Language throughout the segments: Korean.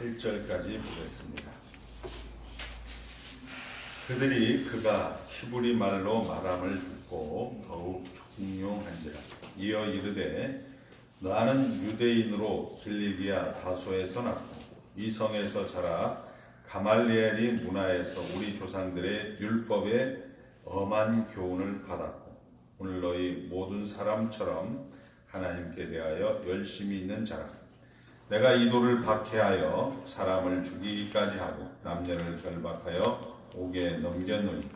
8절까지 보겠습니다. 그들이 그가 히브리 말로 말함을 듣고 더욱 종용한지라. 이어 이르되 나는 유대인으로 길리기아 다소에서 났고 이 성에서 자라 가말리엘이 문화에서 우리 조상들의 율법에 엄한 교훈을 받았고 오늘 너희 모든 사람처럼 하나님께 대하여 열심히 있는 자라. 내가 이 돌을 박해하여 사람을 죽이기까지 하고 남녀를 결박하여 옥에 넘겼노니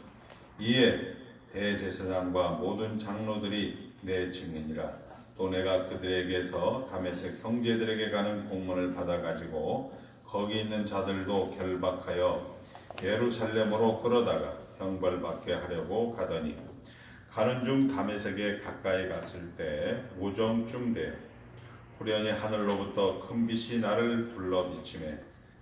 이에 대제사장과 모든 장로들이 내 증인이라. 또 내가 그들에게서 다메섹 형제들에게 가는 공문을 받아가지고 거기 있는 자들도 결박하여 예루살렘으로 끌어다가 형벌받게 하려고 가더니 가는 중 다메섹에 가까이 갔을 때 오정쯤 되어 후련히 하늘로부터 큰 빛이 나를 둘러 비치매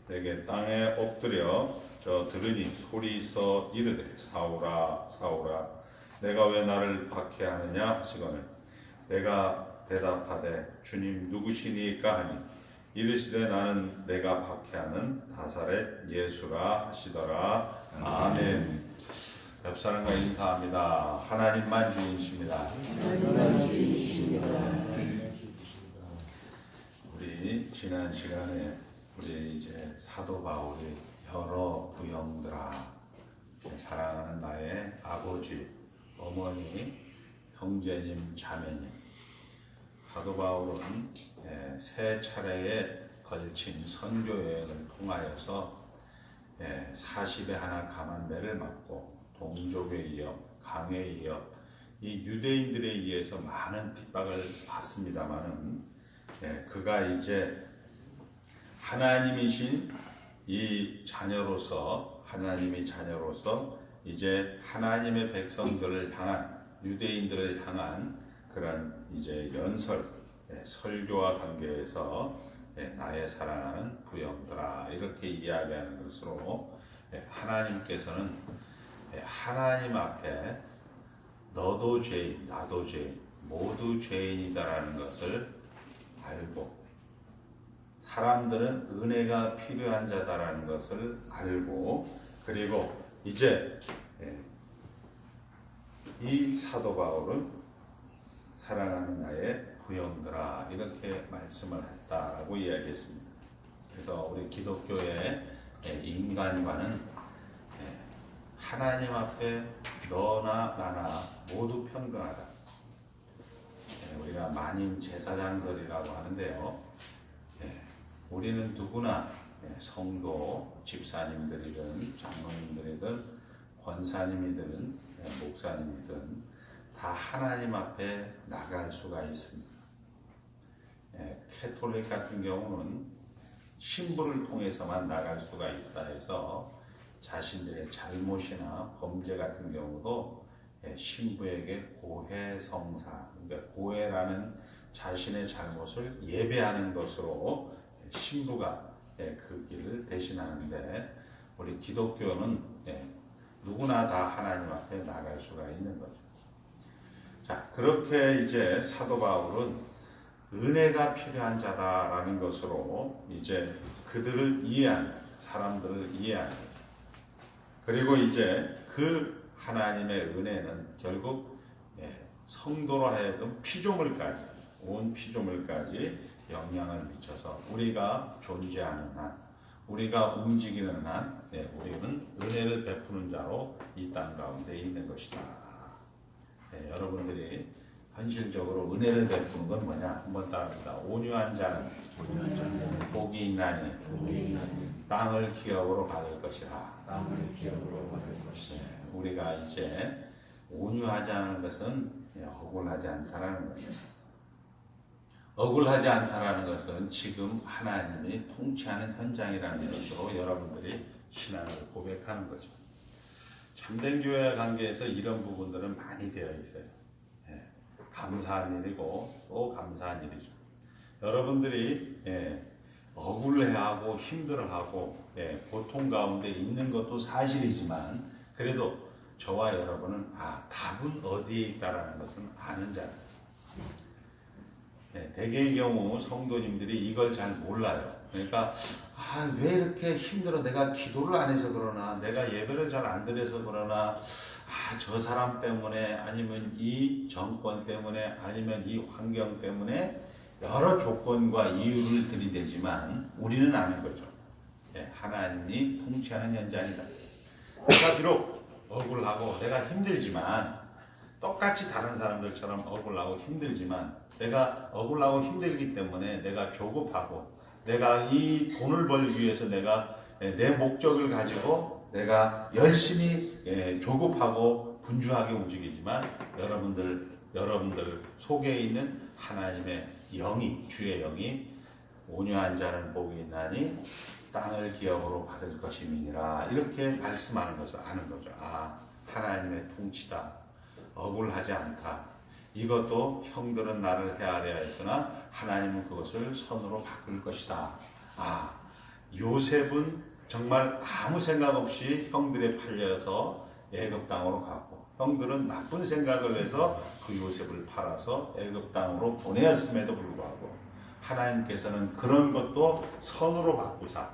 내게 땅에 엎드려 들으니 소리 있어 이르되 사울아 사울아 내가 왜 나를 박해하느냐 하시거늘 내가 대답하되 주님 누구시니까 하니 이르시되 나는 내가 박해하는 나사렛 예수라 하시더라. 아멘. 옆 사람과 인사합니다. 하나님만 주인이십니다. 우리 지난 시간에 우리 이제 사도 바울이 여러 부형들아 사랑하는 나의 아버지, 어머니, 형제님, 자매님. 사도 바울은 세 차례에 걸친 선교 여행을 통하여서 40에 하나 감한 매를 맞고 동족에 이어 강에 이어 이 유대인들에 의해서 많은 핍박을 받습니다마는 그가 이제 하나님이신 이 자녀로서 하나님의 자녀로서 이제 하나님의 백성들을 향한 유대인들을 향한 그런 이제 연설 설교와 관계에서 나의 사랑하는 부형들아 이렇게 이야기하는 것으로 하나님께서는 하나님 앞에 너도 죄인 나도 죄인 모두 죄인이다라는 것을 알고 사람들은 은혜가 필요한 자다라는 것을 알고 그리고 이제 이 사도 바울은 사랑하는 나의 부형들아 이렇게 말씀을 했다라고 이야기했습니다. 그래서 우리 기독교의 인간과는 하나님 앞에 너나 나나 모두 평등하다. 우리가 만인 제사장설이라고 하는데요. 우리는 누구나 성도, 집사님들이든 장로님들이든 권사님이든 목사님이든 다 하나님 앞에 나갈 수가 있습니다. 캐톨릭 같은 경우는 신부를 통해서만 나갈 수가 있다 해서 자신들의 잘못이나 범죄 같은 경우도 신부에게 고해성사, 그러니까 고해라는 자신의 잘못을 예배하는 것으로 신부가 그 길을 대신하는데 우리 기독교는 누구나 다 하나님 앞에 나갈 수가 있는 거죠. 자, 그렇게 이제 사도 바울은 은혜가 필요한 자다라는 것으로 이제 그들을 이해하는 사람들을 이해하는 거죠. 그리고 이제 그 하나님의 은혜는 결국 성도로 하여금 피조물까지 온 피조물까지 영향을 미쳐서 우리가 존재하는 한 우리가 움직이는 한 우리는 은혜를 베푸는 자로 이 땅 가운데 있는 것이다. 여러분들이 현실적으로 은혜를 베푸는 건 뭐냐? 한번 따라합니다. 온유한 자는 복이 있나니 땅을 기업으로 받을 것이라. 우리가 이제 온유하지 않은 것은 억울하지 않다라는 거예요. 억울하지 않다라는 것은 지금 하나님이 통치하는 현장이라는 것으로 여러분들이 신앙을 고백하는 거죠. 참된 교회와 관계에서 이런 부분들은 많이 되어 있어요. 감사한 일이고 또 감사한 일이죠. 여러분들이 억울해하고 힘들어하고 고통 가운데 있는 것도 사실이지만 그래도 저와 여러분은 답은 어디에 있다라는 것은 아는 자예요. 대개의 경우 성도님들이 이걸 잘 몰라요. 그러니까 왜 이렇게 힘들어? 내가 기도를 안 해서 그러나, 내가 예배를 잘 안 드려서 그러나, 저 사람 때문에, 아니면 이 정권 때문에, 아니면 이 환경 때문에 여러 조건과 이유를 들이대지만 우리는 아는 거죠. 하나님이 통치하는 현장이다. 내가 비록 억울하고 내가 힘들지만, 똑같이 다른 사람들처럼 억울하고 힘들지만, 내가 억울하고 힘들기 때문에 내가 조급하고, 내가 이 돈을 벌기 위해서 내가 내 목적을 가지고 내가 열심히 조급하고 분주하게 움직이지만, 여러분들 속에 있는 하나님의 영이, 주의 영이 온유한 자는 복이 있나니 땅을 기업으로 받을 것임이니라, 이렇게 말씀하는 것을 아는 거죠. 하나님의 통치다. 억울하지 않다. 이것도 형들은 나를 헤아려 했으나 하나님은 그것을 선으로 바꿀 것이다. 요셉은 정말 아무 생각 없이 형들에 팔려서 애굽 땅으로 갔고, 형들은 나쁜 생각을 해서 그 요셉을 팔아서 애굽 땅으로 보내었음에도 불구하고 하나님께서는 그런 것도 선으로 바꾸사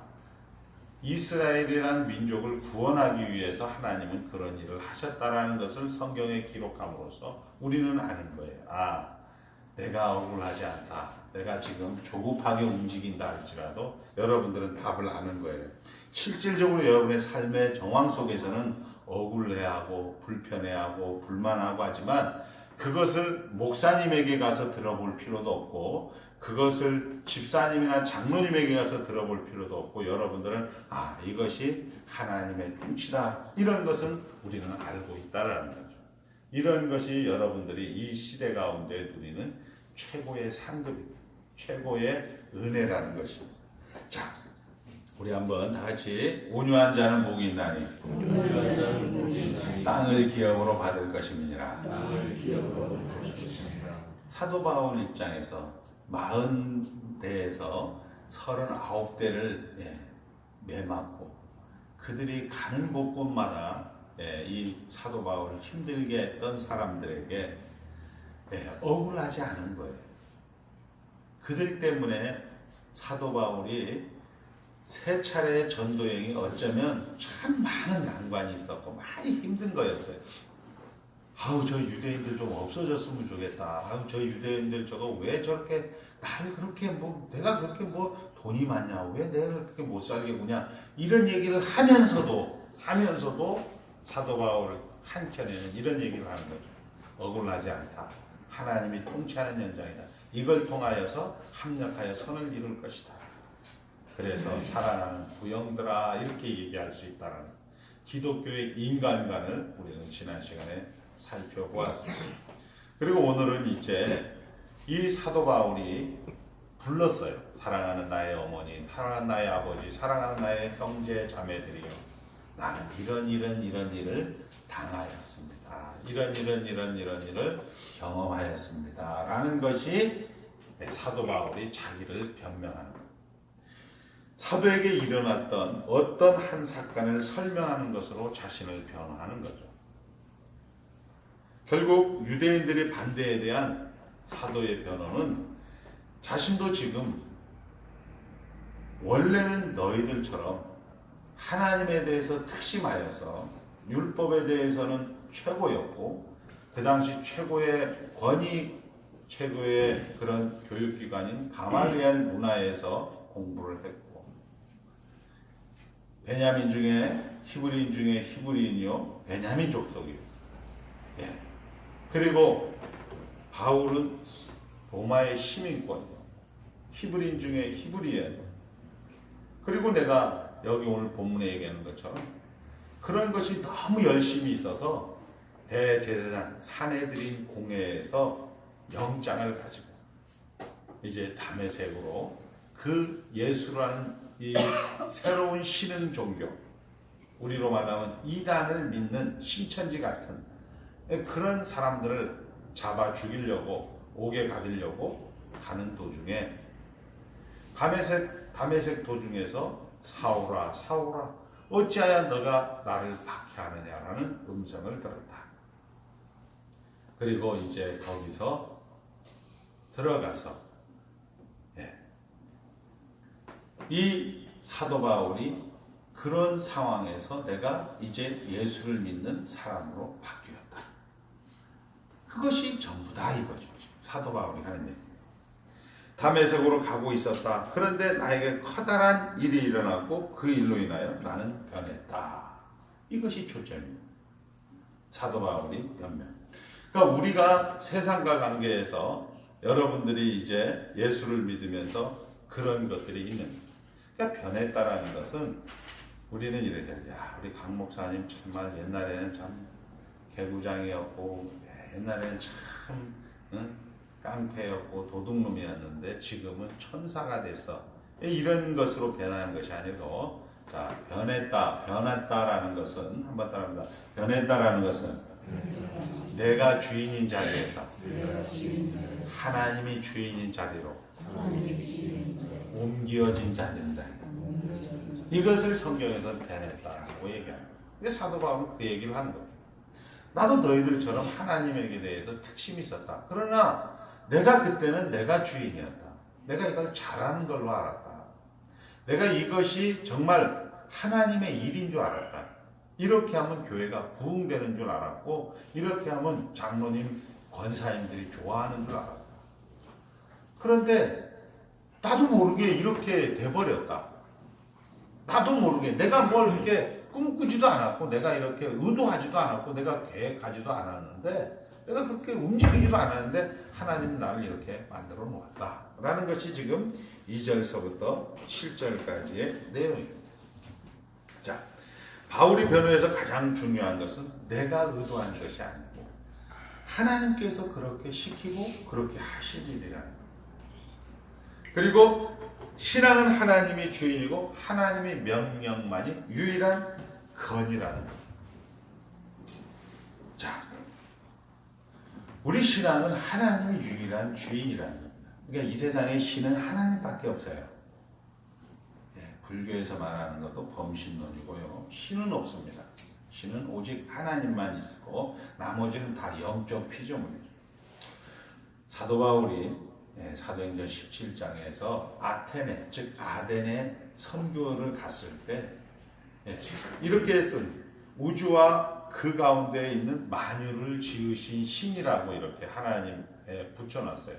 이스라엘이라는 민족을 구원하기 위해서 하나님은 그런 일을 하셨다라는 것을 성경에 기록함으로써 우리는 아는 거예요. 내가 억울하지 않다. 내가 지금 조급하게 움직인다 할지라도 여러분들은 답을 아는 거예요. 실질적으로 여러분의 삶의 정황 속에서는 억울해하고 불편해하고 불만하고 하지만, 그것을 목사님에게 가서 들어볼 필요도 없고, 그것을 집사님이나 장로님에게 가서 들어볼 필요도 없고, 여러분들은 이것이 하나님의 통치다, 이런 것은 우리는 알고 있다라는 거죠. 이런 것이 여러분들이 이 시대 가운데 누리는 최고의 상급입니다. 최고의 은혜라는 것입니다. 자, 우리 한번 다 같이 온유한 자는 복이 있나니 땅을 기업으로 받을 것임이니라. 사도 바울 입장에서 40대에서 39대를 매맞고 그들이 가는 곳곳마다 이 사도 바울을 힘들게 했던 사람들에게 억울하지 않은 거예요. 그들 때문에 사도 바울이 3차례의 전도여행이 어쩌면 참 많은 난관이 있었고 많이 힘든 거였어요. 저 유대인들 좀 없어졌으면 좋겠다. 저 유대인들 저거 왜 저렇게 나를 그렇게 내가 그렇게 돈이 많냐? 왜 내가 그렇게 못 살게 구냐? 이런 얘기를 하면서도 사도 바울 한켠에는 이런 얘기를 하는 거죠. 억울하지 않다. 하나님이 통치하는 현장이다. 이걸 통하여서 합력하여 선을 이룰 것이다. 그래서 사랑하는 부형들아, 이렇게 얘기할 수 있다는 기독교의 인간관을 우리는 지난 시간에 살펴보았습니다. 그리고 오늘은 이제 이 사도 바울이 불렀어요. 사랑하는 나의 어머니, 사랑하는 나의 아버지, 사랑하는 나의 형제 자매들이요, 나는 이런 일을 당하였습니다. 이런 일을 경험하였습니다. 라는 것이 사도 바울이 자기를 변명하는 것. 사도에게 일어났던 어떤 한 사건을 설명하는 것으로 자신을 변호하는 거죠. 결국 유대인들의 반대에 대한 사도의 변호는 자신도 지금 원래는 너희들처럼 하나님에 대해서 특심하여서 율법에 대해서는 최고였고, 그 당시 최고의 권위, 최고의 그런 교육기관인 가말리엘 문화에서 공부를 했고, 베냐민 중에 히브리인 중에 히브리인이요, 베냐민 족속이요. 그리고 바울은 로마의 시민권이요, 히브리인 중에 히브리예요. 그리고 내가 여기 오늘 본문에 얘기하는 것처럼 그런 것이 너무 열심히 있어서 대제사장 산헤드린 공회에서 영장을 가지고 이제 다메섹으로 그 예수라는 이 새로운 신흥 종교, 우리로 말하면 이단을 믿는 신천지 같은 그런 사람들을 잡아 죽이려고, 옥에 가두려고 가는 도중에 다메섹 도중에서 사울아 사울아 어찌하여 너가 나를 박해하느냐라는 음성을 들었다. 그리고 이제 거기서 들어가서 이 사도 바울이 그런 상황에서 내가 이제 예수를 믿는 사람으로 바뀌었다. 그것이 전부다 이거죠. 사도 바울이 하는 얘기. 다메섹으로 가고 있었다. 그런데 나에게 커다란 일이 일어났고 그 일로 인하여 나는 변했다. 이것이 초점입니다. 사도 바울이 변명. 그러니까 우리가 세상과 관계에서 여러분들이 이제 예수를 믿으면서 그런 것들이 있는. 그러니까 변했다라는 것은 우리는 이러잖아요. 야, 우리 강 목사님 정말 옛날에는 참 개구장이었고 옛날에는 참 깡패였고 도둑놈이었는데 지금은 천사가 됐어. 이런 것으로 변하는 것이 아니고, 자, 변했다라는 것은 한번 따라합니다. 변했다라는 것은 내가 주인인 자리에서 하나님이 주인인 자리로 옮겨진 자입니다. 이것을 성경에서 변했다고 얘기합니다. 사도 바울은 그 얘기를 하는 겁니다. 나도 너희들처럼 하나님에게 대해서 특심이 있었다. 그러나 내가 그때는 내가 주인이었다. 내가 이걸 잘하는 걸로 알았다. 내가 이것이 정말 하나님의 일인 줄 알았다. 이렇게 하면 교회가 부흥되는 줄 알았고 이렇게 하면 장로님, 권사님들이 좋아하는 줄 알았다. 그런데 나도 모르게 이렇게 돼버렸다. 나도 모르게 내가 뭘 이렇게 꿈꾸지도 않았고 내가 이렇게 의도하지도 않았고 내가 계획하지도 않았는데 내가 그렇게 움직이지도 않았는데 하나님은 나를 이렇게 만들어 놓았다 라는 것이 지금 2절서부터 7절까지의 내용입니다. 자, 바울이 변호에서 가장 중요한 것은 내가 의도한 것이 아니고 하나님께서 그렇게 시키고 그렇게 하신 일이라는 것. 그리고 신앙은 하나님이 주인이고 하나님의 명령만이 유일한 건이라는 것. 자, 우리 신앙은 하나님이 유일한 주인이라는 겁니다. 그러니까 이 세상에 신은 하나님밖에 없어요. 예, 불교에서 말하는 것도 범신론이고요. 신은 없습니다. 신은 오직 하나님만 있고 나머지는 다 영적 피조물이죠. 사도 바울이 사도행전 17장에서 아테네, 즉 아덴에 선교를 갔을 때 이렇게 했습니다. 우주와 그 가운데 있는 만유를 지으신 신이라고 이렇게 하나님에 붙여놨어요.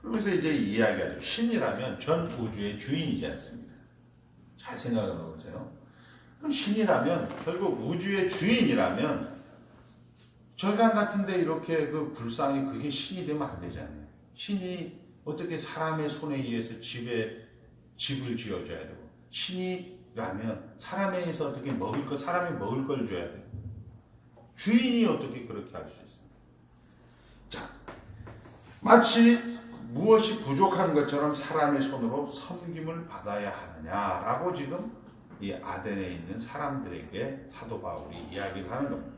그러면서 이제 이야기하죠. 신이라면 전 우주의 주인이지 않습니까? 잘 생각해 보세요. 그럼 신이라면 결국 우주의 주인이라면 절간 같은데 이렇게 그 불상이 그게 신이 되면 안 되잖아요. 신이 어떻게 사람의 손에 의해서 집을 지어줘야 되고 신이라면 사람에 의해서 어떻게 사람이 먹을 걸 줘야 돼요. 주인이 어떻게 그렇게 할 수 있습니까? 자, 마치 무엇이 부족한 것처럼 사람의 손으로 섬김을 받아야 하느냐라고 지금 이 아덴에 있는 사람들에게 사도 바울이 이야기를 하는 겁니다.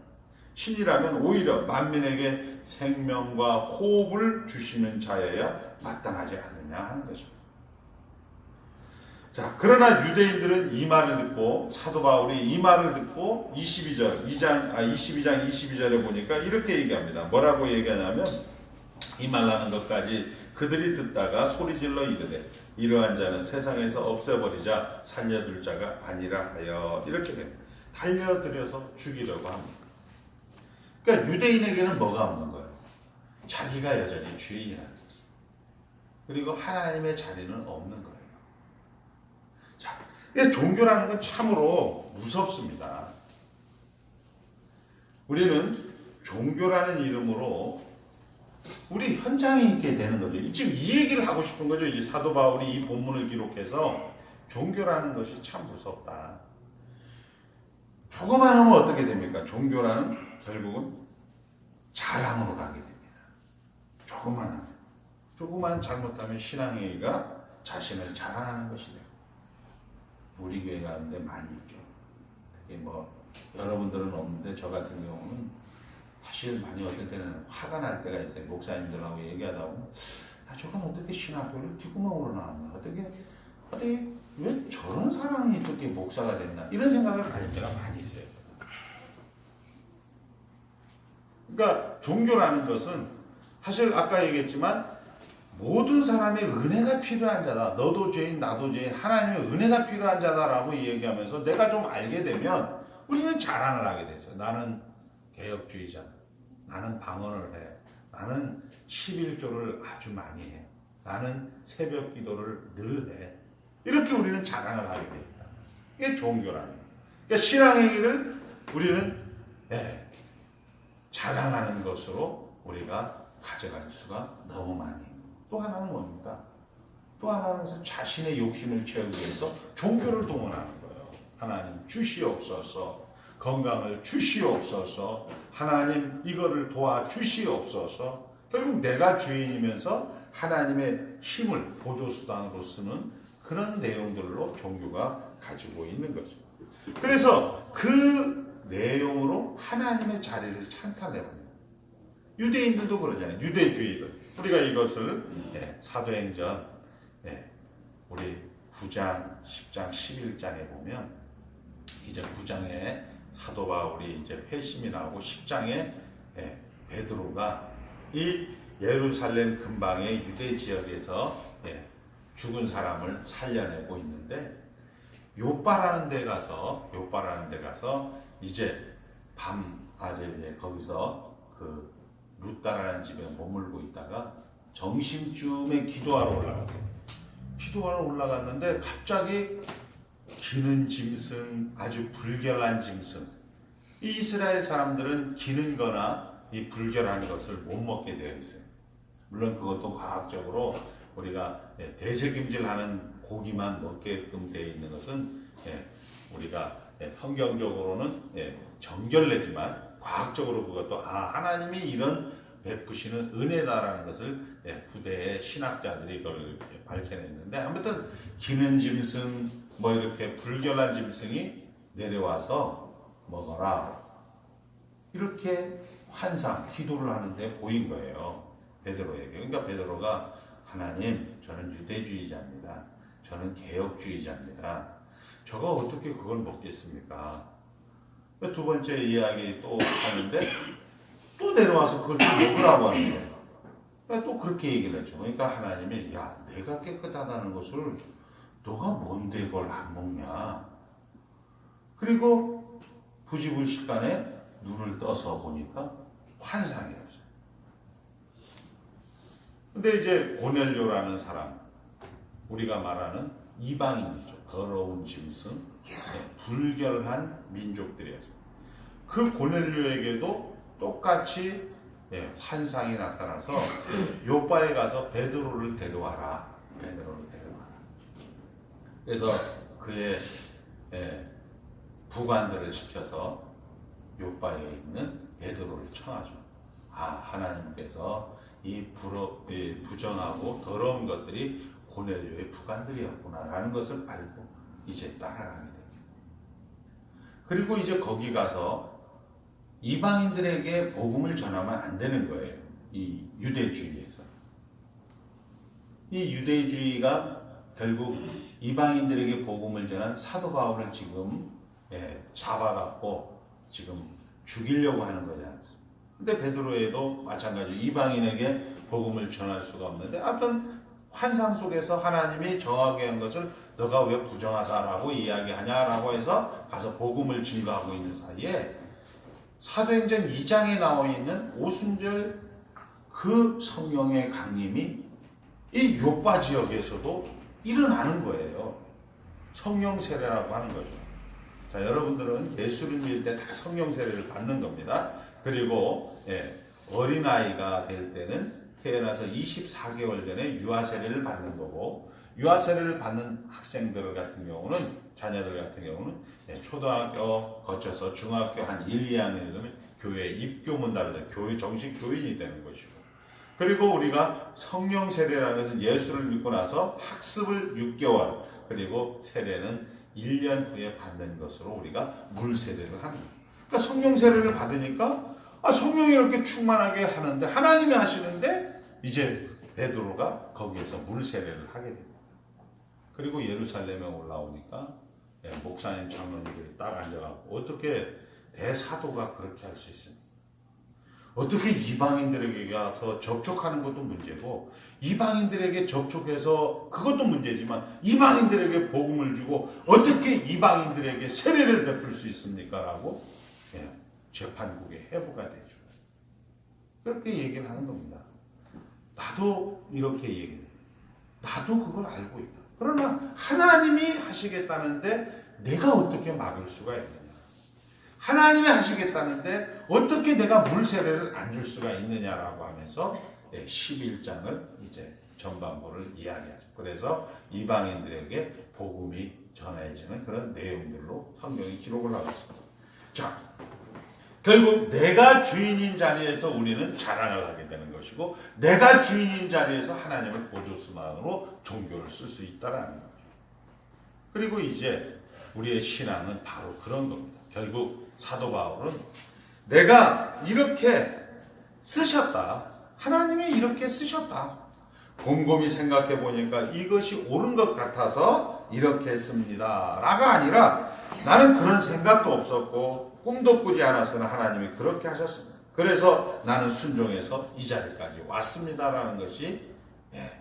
신이라면 오히려 만민에게 생명과 호흡을 주시는 자여야 마땅하지 않느냐 하는 것입니다. 자, 그러나 유대인들은 이 말을 듣고 사도 바울이 이 말을 듣고 22장 22절에 보니까 이렇게 얘기합니다. 뭐라고 얘기하냐면 이 말하는 것까지 그들이 듣다가 소리질러 이르되 이러한 자는 세상에서 없애버리자 살려둘 자가 아니라 하여 이렇게 됩니다. 달려들여서 죽이려고 합니다. 그러니까 유대인에게는 뭐가 없는 거예요? 자기가 여전히 주인이라는 거예요. 그리고 하나님의 자리는 없는 거예요. 자, 종교라는 건 참으로 무섭습니다. 우리는 종교라는 이름으로 우리 현장에 있게 되는 거죠. 지금 이 얘기를 하고 싶은 거죠. 이제 사도 바울이 이 본문을 기록해서 종교라는 것이 참 무섭다. 조금만 하면 어떻게 됩니까? 종교라는 결국은 자랑으로 가게 됩니다. 조금만 잘못하면 신앙행위가 자신을 자랑하는 것이 되고 우리 교회 가운데 많이 있죠. 특히 여러분들은 없는데 저 같은 경우는 사실 많이 어떨 때는 화가 날 때가 있어요. 목사님들하고 얘기하다 보면 저건 어떻게 신학교를 뒷구멍으로 나왔나? 어떻게 왜 저런 사람이 어떻게 목사가 됐나? 이런 생각을 가질 때가 많이 있어요. 그러니까 종교라는 것은 사실 아까 얘기했지만 모든 사람이 은혜가 필요한 자다. 너도 죄인, 나도 죄인, 하나님의 은혜가 필요한 자다라고 얘기하면서 내가 좀 알게 되면 우리는 자랑을 하게 되죠. 나는 개혁주의자다. 나는 방언을 해. 나는 11조를 아주 많이 해. 나는 새벽 기도를 늘 해. 이렇게 우리는 자랑을 하게 됩니다. 이게 종교라는 거예요. 그러니까 신앙의 길을 우리는 자랑하는 것으로 우리가 가져갈 수가 너무 많이 있는 거예요. 또 하나는 뭡니까? 또 하나는 자신의 욕심을 채우기 위해서 종교를 동원하는 거예요. 하나님 주시옵소서. 건강을 주시옵소서. 하나님 이거를 도와주시옵소서. 결국 내가 주인이면서 하나님의 힘을 보조수단으로 쓰는 그런 내용들로 종교가 가지고 있는 거죠. 그래서 그 내용으로 하나님의 자리를 찬탈해버려요. 유대인들도 그러잖아요. 유대주의들. 우리가 이것을 사도행전 우리 9장, 10장, 11장에 보면 이제 9장에 사도 바울이 이제 회심이 나오고 10장에 베드로가 이 예루살렘 근방의 유대 지역에서 죽은 사람을 살려내고 있는데 요빠라는 데 가서 이제 이제 거기서 그 루따라는 집에 머물고 있다가 점심쯤에 기도하러 올라갔어요. 기도하러 올라갔는데 갑자기 기는 짐승, 아주 불결한 짐승. 이 이스라엘 사람들은 기는 거나 이 불결한 것을 못 먹게 되어 있어요. 물론 그것도 과학적으로 우리가 대세김질하는 고기만 먹게끔 되어 있는 것은 우리가 성경적으로는 정결내지만 과학적으로 그것도 하나님이 이런 베푸시는 은혜다라는 것을 후대의 신학자들이 그걸 밝혀냈는데 아무튼 기는 짐승 뭐 이렇게 불결한 짐승이 내려와서 먹어라 이렇게 환상 기도를 하는데 보인 거예요. 베드로에게. 그러니까 베드로가 하나님 저는 유대주의자입니다. 저는 개혁주의자입니다. 저가 어떻게 그걸 먹겠습니까? 두 번째 이야기 또 하는데 또 내려와서 그걸 먹으라고 하는 거예요. 또 그렇게 얘기를 했죠. 그러니까 하나님이 야 내가 깨끗하다는 것을 너가 뭔데 그걸 안 먹냐. 그리고 부지불식간에 눈을 떠서 보니까 환상이었어요. 근데 이제 고넬료라는 사람, 우리가 말하는 이방인이죠. 더러운 짐승, 불결한 민족들이었어요. 그 고넬료에게도 똑같이 환상이 나타나서 요바에 가서 베드로를 데려와라. 그래서 그의 부관들을 시켜서 요바에 있는 베드로를 청하죠. 하나님께서 이 부정하고 더러운 것들이 고넬료의 부관들이었구나라는 것을 알고 이제 따라가게 됩니다. 그리고 이제 거기 가서 이방인들에게 복음을 전하면 안 되는 거예요. 이 유대주의에서. 이 유대주의가 결국 이방인들에게 복음을 전한 사도 바울을 지금 잡아갖고 지금 죽이려고 하는 거지 않습니까? 근데 베드로에도 마찬가지로 이방인에게 복음을 전할 수가 없는데 아무튼 환상 속에서 하나님이 정하게 한 것을 너가 왜 부정하다라고 이야기하냐라고 해서 가서 복음을 증거하고 있는 사이에 사도행전 2장에 나와 있는 오순절 그 성령의 강림이 이 요빠 지역에서도 일어나는 거예요. 성령 세례라고 하는 거죠. 자, 여러분들은 예수를 믿을 때 다 성령 세례를 받는 겁니다. 그리고 어린아이가 될 때는 태어나서 24개월 전에 유아 세례를 받는 거고 유아 세례를 받는 학생들 같은 경우는 자녀들 같은 경우는 초등학교 거쳐서 중학교 한 1, 2학년이 되면 교회에 입교문 달려 교회 정식 교인이 되는 것이고 그리고 우리가 성령 세례라는 것은 예수를 믿고 나서 학습을 6개월 그리고 세례는 1년 후에 받는 것으로 우리가 물 세례를 하는 거예요. 그러니까 성령 세례를 받으니까 성령이 이렇게 충만하게 하는데 하나님이 하시는데 이제 베드로가 거기에서 물 세례를 하게 됩니다. 그리고 예루살렘에 올라오니까 목사님 장로님들이 딱 앉아갖고 어떻게 대사도가 그렇게 할 수 있습니까? 어떻게 이방인들에게 가서 접촉하는 것도 문제고 이방인들에게 접촉해서 그것도 문제지만 이방인들에게 복음을 주고 어떻게 이방인들에게 세례를 베풀 수 있습니까? 라고 재판국의 해부가 되죠. 그렇게 얘기를 하는 겁니다. 나도 이렇게 얘기해요. 나도 그걸 알고 있다. 그러나 하나님이 하시겠다는데 내가 어떻게 막을 수가 있느냐. 하나님이 하시겠다는데 어떻게 내가 물세례를 안 줄 수가 있느냐라고 하면서 11장을 이제 전반부를 이야기하죠. 그래서 이방인들에게 복음이 전해지는 그런 내용들로 성경이 기록을 하고 있습니다. 자, 결국 내가 주인인 자리에서 우리는 자랑을 하게 되는 것이고 내가 주인인 자리에서 하나님을 보조수만으로 종교를 쓸 수 있다라는 거죠. 그리고 이제 우리의 신앙은 바로 그런 겁니다. 결국 사도 바울은 내가 이렇게 쓰셨다. 하나님이 이렇게 쓰셨다. 곰곰이 생각해 보니까 이것이 옳은 것 같아서 이렇게 했습니다. 라가 아니라 나는 그런 생각도 없었고 꿈도 꾸지 않았으나 하나님이 그렇게 하셨습니다. 그래서 나는 순종해서 이 자리까지 왔습니다라는 것이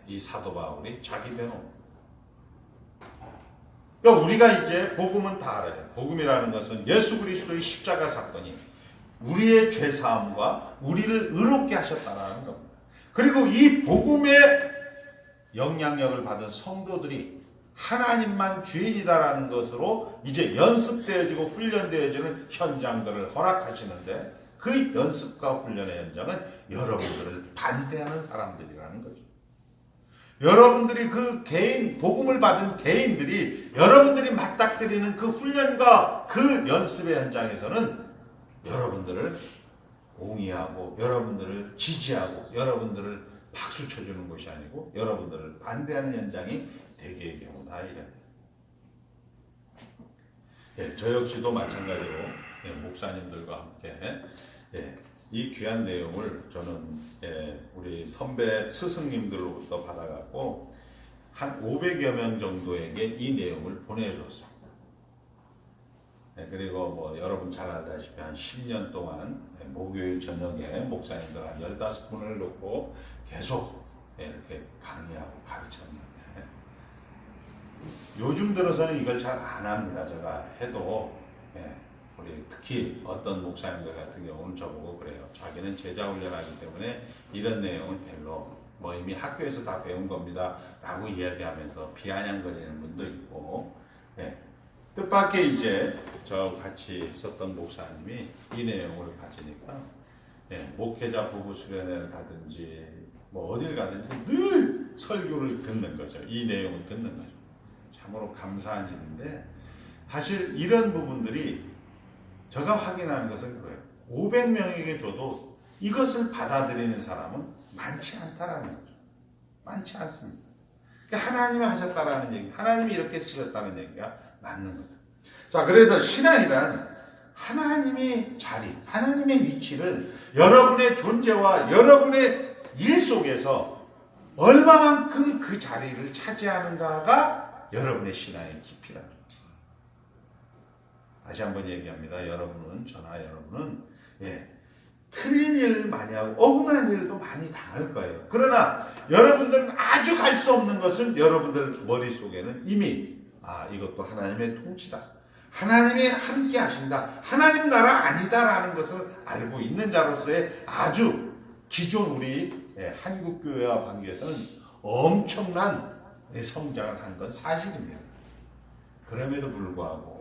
이 사도 바울이 자기 변호입니다. 그러니까 우리가 이제 복음은 다 알아요. 복음이라는 것은 예수 그리스도의 십자가 사건이 우리의 죄사함과 우리를 의롭게 하셨다는 겁니다. 그리고 이 복음의 영향력을 받은 성도들이 하나님만 주인이다라는 것으로 이제 연습되어지고 훈련되어지는 현장들을 허락하시는데 그 연습과 훈련의 현장은 여러분들을 반대하는 사람들이라는 거죠. 여러분들이 그 개인, 복음을 받은 개인들이 여러분들이 맞닥뜨리는 그 훈련과 그 연습의 현장에서는 여러분들을 옹이하고 여러분들을 지지하고 여러분들을 박수 쳐주는 것이 아니고 여러분들을 반대하는 현장이 대개의 경우다 이래요. 저 역시도 마찬가지로 목사님들과 함께 이 귀한 내용을 저는 우리 선배 스승님들로부터 받아갖고 한 500여 명 정도에게 이 내용을 보내줬어요. 그리고 뭐 여러분 잘 알다시피 한 10년 동안 목요일 저녁에 목사님들 한 15분을 놓고 계속 이렇게 강의하고 가르쳤는데 요즘 들어서는 이걸 잘 안 합니다. 제가 해도 우리 특히 어떤 목사님들 같은 경우는 저보고 그래요. 자기는 제자 훈련하기 때문에 이런 내용은 별로 뭐 이미 학교에서 다 배운 겁니다 라고 이야기하면서 비아냥거리는 분도 있고 뜻밖의 이제 저 같이 있었던 목사님이 이 내용을 가지니까 목회자 부부 수련회를 가든지 뭐 어딜 가든지 늘 설교를 듣는 거죠. 이 내용을 듣는 거죠. 참으로 감사한 일인데 사실 이런 부분들이 제가 확인하는 것은 그래요. 500명에게 줘도 이것을 받아들이는 사람은 많지 않다라는 거죠. 많지 않습니다. 그러니까 하나님이 하셨다라는 얘기, 하나님이 이렇게 쓰셨다는 얘기가 맞는 거죠. 자, 그래서 신앙이란 하나님의 자리, 하나님의 위치를 여러분의 존재와 여러분의 일 속에서 얼마만큼 그 자리를 차지하는가가 여러분의 신앙의 깊이라는 거예요. 다시 한번 얘기합니다. 여러분은, 저나 여러분은 틀린 일을 많이 하고 억울한 일도 많이 당할 거예요. 그러나 여러분들은 아주 갈 수 없는 것은 여러분들 머릿속에는 이미 이것도 하나님의 통치다. 하나님이 함께 하신다. 하나님 나라 아니다라는 것을 알고 있는 자로서의 아주 기존 우리 한국교회와 관계에서는 엄청난 성장을 한 건 사실입니다. 그럼에도 불구하고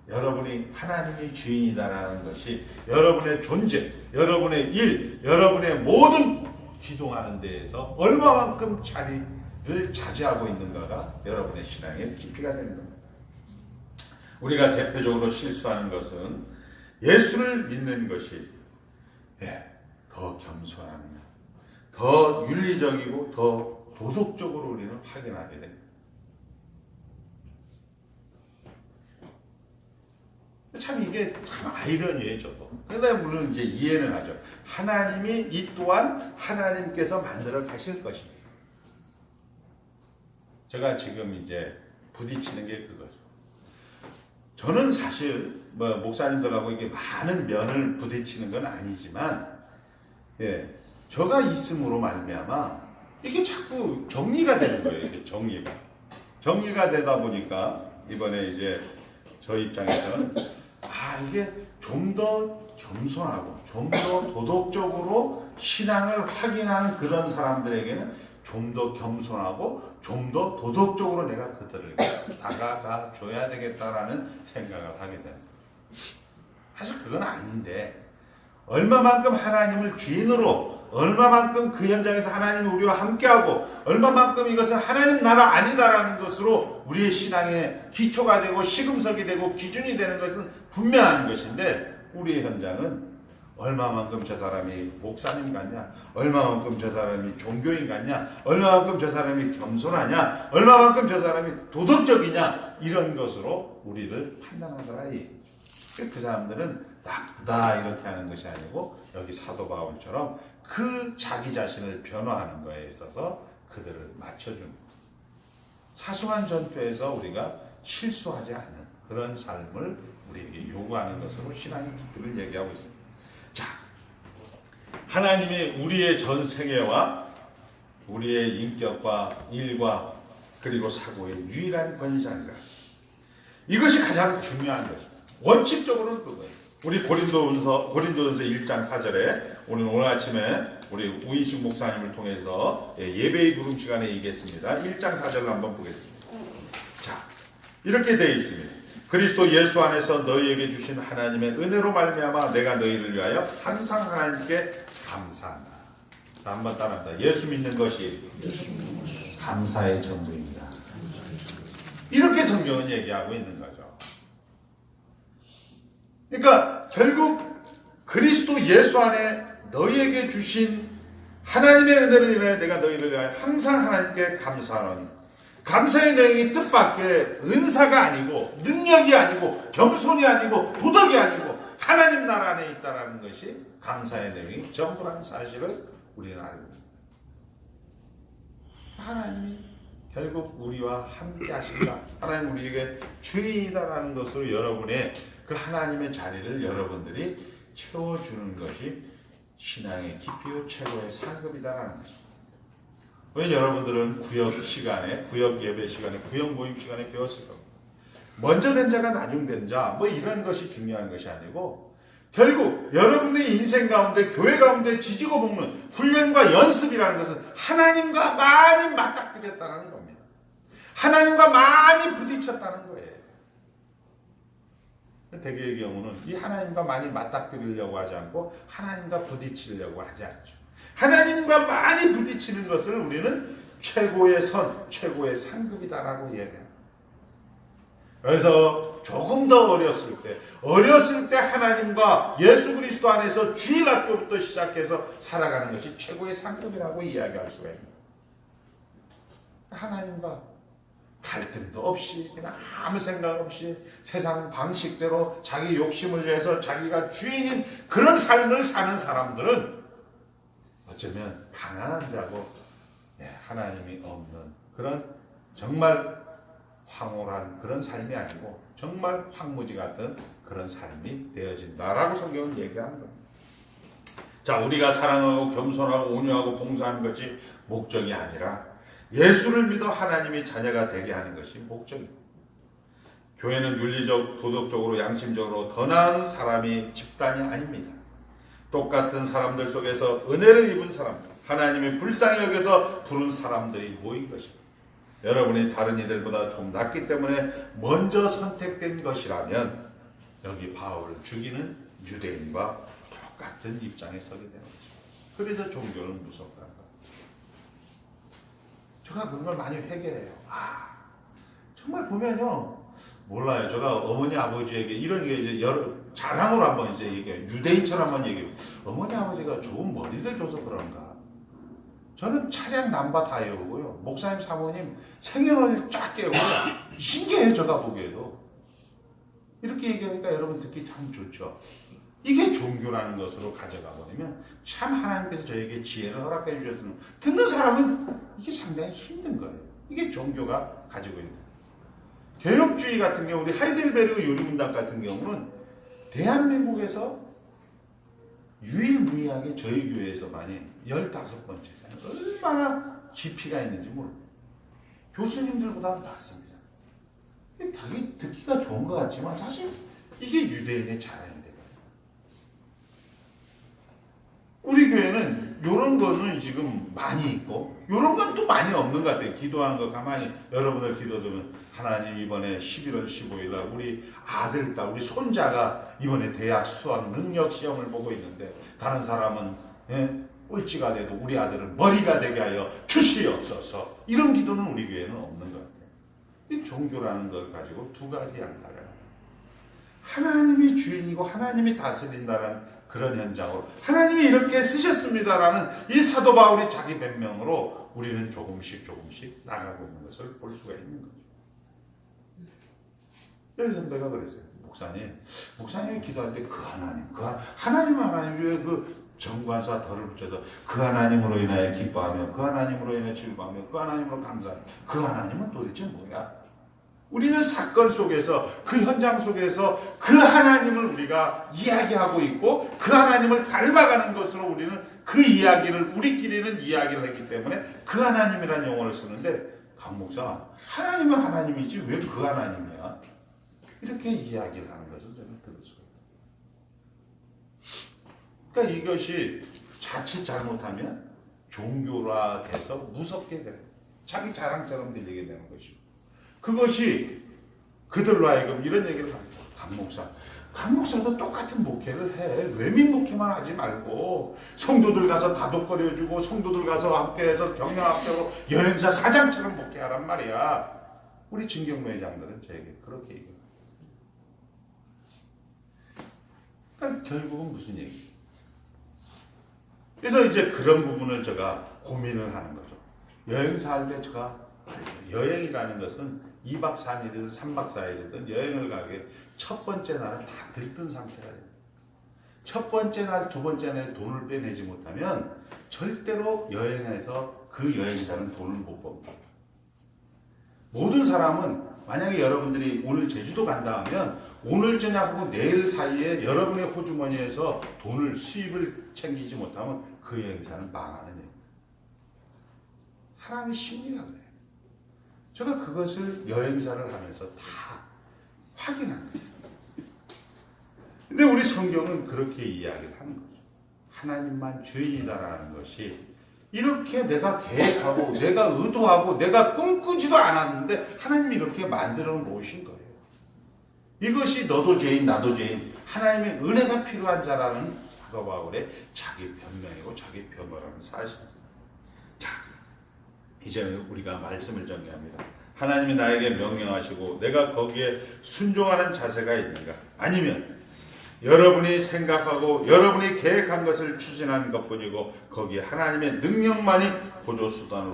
여러분이 하나님의 주인이다라는 것이 여러분의 존재, 여러분의 일, 여러분의 모든 기동하는 데에서 얼마만큼 자리를 차지하고 있는가가 여러분의 신앙의 깊이가 되는 겁니다. 우리가 대표적으로 실수하는 것은 예수를 믿는 것이 더 겸손합니다. 더 윤리적이고 더 도덕적으로 우리는 확인하게 됩니다. 참 이게 참 아이러니해요, 저도. 그런데 물론 이제 이해는 하죠. 하나님이 이 또한 하나님께서 만들어 가실 것입니다. 제가 지금 이제 부딪히는 게 그거죠. 저는 사실 뭐 목사님들하고 이게 많은 면을 부딪히는 건 아니지만, 예, 저가 있음으로 말미암아 이게 자꾸 정리가 되는 거예요. 이게 정리가 되다 보니까 이번에 이제 저 입장에서는 이게 좀 더 겸손하고 좀 더 도덕적으로 신앙을 확인하는 그런 사람들에게는 좀 더 겸손하고 좀 더 도덕적으로 내가 그들을 다가가 줘야 되겠다라는 생각을 하게 됩니다. 사실 그건 아닌데, 얼마만큼 하나님을 주인으로, 얼마만큼 그 현장에서 하나님이 우리와 함께하고, 얼마만큼 이것은 하나님 나라 아니다라는 것으로 우리의 신앙의 기초가 되고 시금석이 되고 기준이 되는 것은 분명한 것인데, 우리의 현장은 얼마만큼 저 사람이 목사님 같냐, 얼마만큼 저 사람이 종교인 같냐, 얼마만큼 저 사람이 겸손하냐, 얼마만큼 저 사람이 도덕적이냐, 이런 것으로 우리를 판단하더라. 그 사람들은 나쁘다 이렇게 하는 것이 아니고, 여기 사도 바울처럼 그 자기 자신을 변화하는 것에 있어서 그들을 맞춰주는, 사소한 전투에서 우리가 실수하지 않는 그런 삶을 우리에게 요구하는 것으로 신앙의 깊이를 얘기하고 있습니다. 자, 하나님이 우리의 전 세계와 우리의 인격과 일과 그리고 사고의 유일한 권위자입니다. 이것이 가장 중요한 것입니다. 원칙적으로는 그거예요. 우리 고린도전서 1장 4절에 오늘 아침에 우리 우인식 목사님을 통해서 예배의 구름 시간에 얘기했습니다. 1장 4절을 한번 보겠습니다. 자, 이렇게 되어 있습니다. 그리스도 예수 안에서 너희에게 주신 하나님의 은혜로 말미암아 내가 너희를 위하여 항상 하나님께 감사한다. 자, 한번 따라합니다. 예수 믿는 것이 감사의 전부입니다. 이렇게 성경은 얘기하고 있는 거죠. 그러니까 결국 그리스도 예수 안에 너희에게 주신 하나님의 은혜를 인하여 내가 너희를 위하여 항상 하나님께 감사하노니, 감사의 내용이 뜻밖의 은사가 아니고 능력이 아니고 겸손이 아니고 도덕이 아니고 하나님 나라 안에 있다라는 것이 감사의 내용이 전부라는 사실을 우리는 알고 있습니다. 하나님이 결국 우리와 함께 하신다, 하나님 우리에게 주인이다라는 것으로 여러분의 그 하나님의 자리를 여러분들이 채워주는 것이 신앙의 깊이요 최고의 상급이다라는 것입니다. 왜 여러분들은 구역 시간에, 구역 예배 시간에, 구역 모임 시간에 배웠을 겁니다. 먼저 된 자가 나중 된 자, 뭐 이런 것이 중요한 것이 아니고, 결국 여러분의 인생 가운데, 교회 가운데 지지고 볶는 훈련과 연습이라는 것은 하나님과 많이 맞닥뜨렸다는 겁니다. 하나님과 많이 부딪혔다는 거예요. 대개의 경우는 이 하나님과 많이 맞닥뜨리려고 하지 않고 하나님과 부딪히려고 하지 않죠. 하나님과 많이 부딪히는 것을 우리는 최고의 선, 최고의 상급이다라고 이야기합니다. 그래서 조금 더 어렸을 때 하나님과 예수 그리스도 안에서 주일학교부터 시작해서 살아가는 것이 최고의 상급이라고 이야기할 수가 있습니다. 하나님과 갈등도 없이 그냥 아무 생각 없이 세상 방식대로 자기 욕심을 위해서 자기가 주인인 그런 삶을 사는 사람들은 어쩌면 가난한 자고 하나님이 없는 그런 정말 황홀한 그런 삶이 아니고 정말 황무지 같은 그런 삶이 되어진다라고 성경은 얘기하는 겁니다. 자, 우리가 사랑하고 겸손하고 온유하고 봉사하는 것이 목적이 아니라 예수를 믿어 하나님의 자녀가 되게 하는 것이 목적입니다. 교회는 윤리적, 도덕적으로, 양심적으로 더 나은 사람이 집단이 아닙니다. 똑같은 사람들 속에서 은혜를 입은 사람들, 하나님의 불쌍히 여겨서 부른 사람들이 모인 것입니다. 여러분이 다른 이들보다 좀 낫기 때문에 먼저 선택된 것이라면 여기 바울을 죽이는 유대인과 똑같은 입장에 서게 되는 것입니다. 그래서 종교는 무섭다는 겁니다. 제가 그런 걸 많이 회개해요. 정말 보면요, 몰라요. 제가 어머니 아버지에게 이런 게 이제 자랑으로 한번 이제 얘기해요. 유대인처럼 한번 얘기해요. 어머니 아버지가 좋은 머리를 줘서 그런가. 저는 차량 남바 다 외우고요. 목사님 사모님 생년월일 쫙 깨우고요. 신기해요. 제가 보기에도. 이렇게 얘기하니까 여러분 듣기 참 좋죠. 이게 종교라는 것으로 가져가 버리면 참 하나님께서 저에게 지혜를 허락해 주셨으면 듣는 사람은 이게 상당히 힘든 거예요. 이게 종교가 가지고 있는 거예요. 개혁주의 같은 경우, 우리 하이델베르그 요리문답 같은 경우는 대한민국에서 유일무이하게 저희 교회에서만이 15번째잖아요. 얼마나 깊이가 있는지 모릅니다. 교수님들보다 낫습니다. 되게 듣기가 좋은 것 같지만 사실 이게 유대인의 자랑인데, 우리 교회는 이런 거는 지금 많이 있고 이런 건 또 많이 없는 것 같아요. 기도하는 거 가만히 여러분들 기도 들으면 하나님 이번에 11월 15일 날 우리 아들, 딸, 우리 손자가 이번에 대학 수학 능력 시험을 보고 있는데 다른 사람은 꼴찌가 돼도 우리 아들은 머리가 되게 하여 주시옵소서. 이런 기도는 우리 교회는 없는 것 같아요. 이 종교라는 걸 가지고 두 가지 양다가 하나님이 주인이고 하나님이 다스린다는 그런 현장으로 하나님이 이렇게 쓰셨습니다라는 이 사도 바울의 자기 변명으로 우리는 조금씩 나가고 있는 것을 볼 수가 있는 거죠. 여기 선배가 그랬어요. 목사님이 기도할 때 그 하나님 왜 그 정관사 덜을 붙여서 그 하나님으로 인하여 기뻐하며 그 하나님으로 인하여 즐거워하며 그 하나님으로 감사하며 그 하나님은 도대체 뭐야? 우리는 사건 속에서 그 현장 속에서 그 하나님을 우리가 이야기하고 있고 그 하나님을 닮아가는 것으로 우리는 그 이야기를 우리끼리는 이야기를 했기 때문에 그 하나님이라는 용어를 쓰는데 강 목사 하나님은 하나님이지 왜 그 하나님이야? 이렇게 이야기를 하는 것을 저는 들었어요. 그러니까 이것이 자칫 잘못하면 종교화돼서 무섭게 되는 자기 자랑처럼 들리게 되는 것이고 그것이 그들로 하여금 이런 얘기를 합니다. 강 목사도 똑같은 목회를 해. 외민 목회만 하지 말고 성도들 가서 다독거려주고 성도들 가서 함께해서 경영학교로 여행사 사장처럼 목회하란 말이야. 우리 진경매장들은 저에게 그렇게 얘기해요. 그러니까 결국은 무슨 얘기? 그래서 이제 그런 부분을 제가 고민을 하는 거죠. 여행사 할 때 제가 여행이라는 것은 2박 3일이든 3박 4일이든 여행을 가게 첫 번째 날은 다 들뜬 상태가 돼요. 첫 번째 날, 두 번째 날에 돈을 빼내지 못하면 절대로 여행에서 그 여행사는 돈을 못 법니다. 모든 사람은 만약에 여러분들이 오늘 제주도 간다 하면 오늘 저녁하고 내일 사이에 여러분의 호주머니에서 수입을 챙기지 못하면 그 여행사는 망하는 여행입니다. 사람의 심리가 그래요. 제가 그것을 여행사를 하면서 다 확인한 거예요. 근데 우리 성경은 그렇게 이야기를 하는 거죠. 하나님만 주인이다라는 것이 이렇게 내가 계획하고 내가 의도하고 내가 꿈꾸지도 않았는데 하나님이 이렇게 만들어 놓으신 거예요. 이것이 너도 죄인 나도 죄인 하나님의 은혜가 필요한 자라는 사도 바울의 자기 변명이고 자기 변호라는 사실입니다. 자, 이제 우리가 말씀을 정리합니다. 하나님이 나에게 명령하시고 내가 거기에 순종하는 자세가 있는가? 아니면 여러분이 생각하고 여러분이 계획한 것을 추진하는 것뿐이고 거기에 하나님의 능력만이 보조수단으로